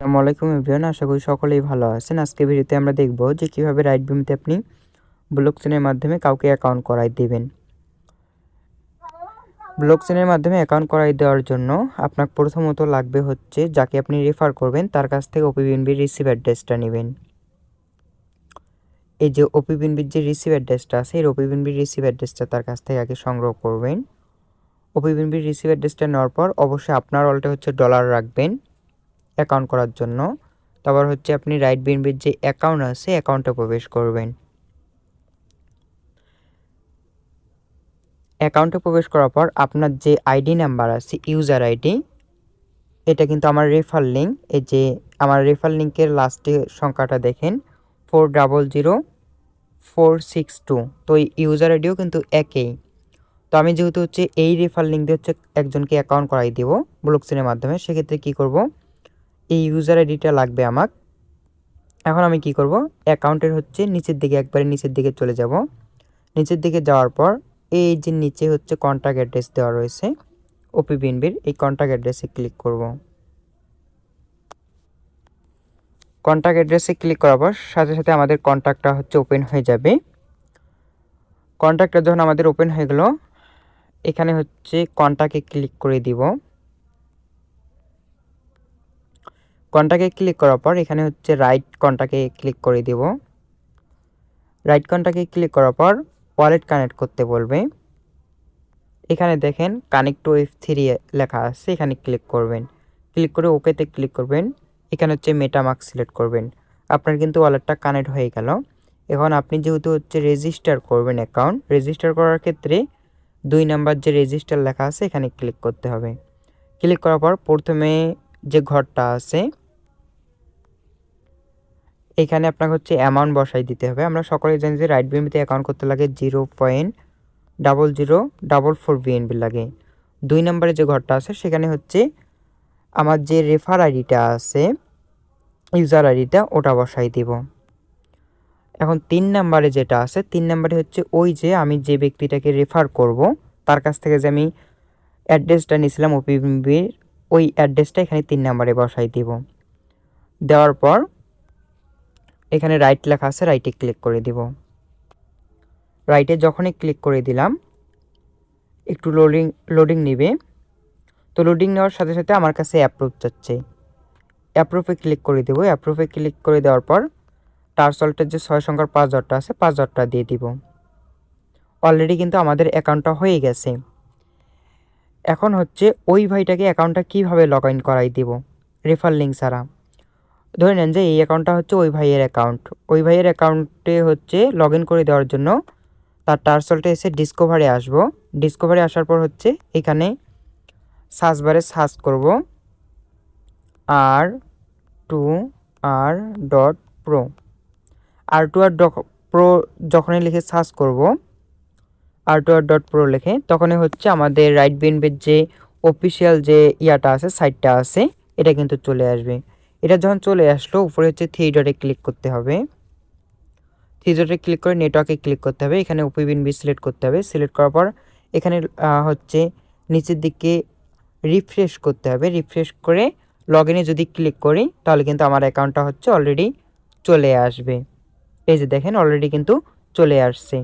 আসসালামু আলাইকুম এভরিওয়ান, আশা করি সকলেই ভালো আছেন। আজকে ভিডিওতে আমরা দেখব যে কিভাবে রাইটবিমতে আপনি ব্লকচেনের মাধ্যমে কাউকে অ্যাকাউন্ট করাই দেবেন। ব্লকচেনের মাধ্যমে অ্যাকাউন্ট করাই দেওয়ার জন্য আপনার প্রথমত লাগবে হচ্ছে যাকে আপনি রেফার করবেন তার কাছ থেকে ওপিবিএনবির রিসিভ অ্যাড্রেসটা নেবেন। এই যে ওপিবিএনবির যে রিসিভ অ্যাড্রেসটা আছে এই ওপিবিএনবির রিসিভ অ্যাড্রেসটা তার কাছ থেকে আগে সংগ্রহ করবেন। ওপিবিএনবির রিসিভ অ্যাড্রেসটা নেওয়ার পর অবশ্যই আপনার ওয়ালেটে হচ্ছে ডলার রাখবেন অ্যাকাউন্ট করার জন্য। তারপর হচ্ছে আপনি রাইটবিএনবির যে অ্যাকাউন্ট আছে অ্যাকাউন্টে প্রবেশ করবেন। অ্যাকাউন্টে প্রবেশ করার পর আপনার যে আইডি নাম্বার আছে ইউজার আইডি, এটা কিন্তু আমার রেফার লিঙ্ক। এই যে আমার রেফার লিঙ্কের লাস্টে সংখ্যাটা দেখেন 400462, তো এই ইউজার আইডিও কিন্তু একই। তো আমি যেহেতু হচ্ছে এই রেফার লিঙ্ক দিয়ে হচ্ছে একজনকে অ্যাকাউন্ট করাই দেব ব্লকচেনের মাধ্যমে, সেক্ষেত্রে কি করব, এই ইউজার আইডিটা লাগবে আমার। এখন আমি কি করব, অ্যাকাউন্টের হচ্ছে নিচের দিকে একবারে নিচের দিকে চলে যাব। নিচের দিকে যাওয়ার পর এই যে নিচে হচ্ছে কন্ট্যাক্ট অ্যাড্রেস দেওয়া রয়েছে ওপিবিএনবির, এই কন্ট্যাক্ট অ্যাড্রেসে ক্লিক করব। কন্ট্যাক্ট অ্যাড্রেসে ক্লিক করার পর সাথে সাথে আমাদের কন্ট্যাক্টটা হচ্ছে ওপেন হয়ে যাবে। কন্ট্যাক্টটা যখন আমাদের ওপেন হয়ে গেল, এখানে হচ্ছে কন্ট্যাক্টে ক্লিক করে দিব। কন্ট্যাক্টে ক্লিক করার পর এখানে হচ্ছে রাইট কন্ট্যাক্টে ক্লিক করে দিব। রাইট কন্ট্যাক্টে ক্লিক করার পর ওয়ালেট কানেক্ট করতে বলবে। এখানে দেখেন কানেক্ট টু F3 লেখা আছে, এখানে ক্লিক করবেন। ক্লিক করে ওকেতে ক্লিক করবেন। এখানে হচ্ছে মেটামাস্ক সিলেক্ট করবেন। আপনার কিন্তু ওয়ালেটটা কানেক্ট হয়ে গেল। এখন আপনি যেহেতু হচ্ছে রেজিস্টার করবেন অ্যাকাউন্ট, রেজিস্টার করার ক্ষেত্রে 2 নাম্বার যে রেজিস্টার লেখা আছে এখানে ক্লিক করতে হবে। ক্লিক করার পর প্রথমে যে ঘরটা আছে এখানে আপনাকে হচ্ছে অ্যামাউন্ট বসাই দিতে হবে। আমরা সকলেই জানি যে রাইটবিএনবিতে অ্যাকাউন্ট করতে লাগে 0.0044 বিএনবি লাগে। 2 নম্বরে যে ঘরটা আছে সেখানে হচ্ছে আমার যে রেফার আইডিটা আছে ইউজার আইডিটা ওটা বসাই দিব। এখন 3 নম্বরে যেটা আছে 3 নম্বরে হচ্ছে ওই যে আমি যে ব্যক্তিটাকে রেফার করব তার কাছ থেকে যে আমি অ্যাড্রেসটা নিয়েছিলাম ওপিবিএনবির, ওই অ্যাড্রেসটা এখানে 3 নম্বরে বসাই দিব। দেওয়ার পর এখানে রাইট লেখা আছে, রাইটে ক্লিক করে দিব। রাইটে যখনই ক্লিক করে দিলাম একটু লোডিং নেবে। তো লোডিং নেওয়ার সাথে সাথে আমার কাছে অ্যাপ্রুভ চাচ্ছে, অ্যাপ্রুভে ক্লিক করে দেবো। অ্যাপ্রুভে ক্লিক করে দেওয়ার পর টার্সল্টের যে 6 সংখ্যার পাসওয়ার্ডটা আছে পাসওয়ার্ডটা দিয়ে দিব। অলরেডি কিন্তু আমাদের অ্যাকাউন্টটা হয়ে গেছে। এখন হচ্ছে ওই ভাইটাকে অ্যাকাউন্টটা কীভাবে লগ ইন করাই দেব রেফার লিঙ্ক ছাড়া। ধরে নেন যে এই অ্যাকাউন্টটা হচ্ছে ওই ভাইয়ের অ্যাকাউন্ট। ওই ভাইয়ের অ্যাকাউন্টে হচ্ছে লগ ইন করে দেওয়ার জন্য তার টার্সল্টে এসে ডিসকভারে আসবো। ডিসকভারে আসার পর হচ্ছে এখানে সার্চ বারে সার্চ করব R2R.pro। R2R.pro যখনই লিখে সার্চ করব R2R.pro লিখে, তখনই হচ্ছে আমাদের রাইটবিএনবির যে অফিসিয়াল যে ইয়াটা আছে সাইটটা আছে এটা কিন্তু চলে আসবে। এটা যখন চলে আসলো উপরে হচ্ছে 3 ডটে ক্লিক করতে হবে। 3 ডটে ক্লিক করে নেটওয়ার্কে ক্লিক করতে হবে। এখানে ওপিবিএনবি সিলেক্ট করতে হবে। সিলেক্ট করার পর এখানে হচ্ছে নিচের দিকে রিফ্রেশ করতে হবে। রিফ্রেশ করে লগ ইনে যদি ক্লিক করি তাহলে কিন্তু আমার অ্যাকাউন্টটা হচ্ছে অলরেডি চলে আসবে। এই যে দেখেন অলরেডি কিন্তু চলে আসছে।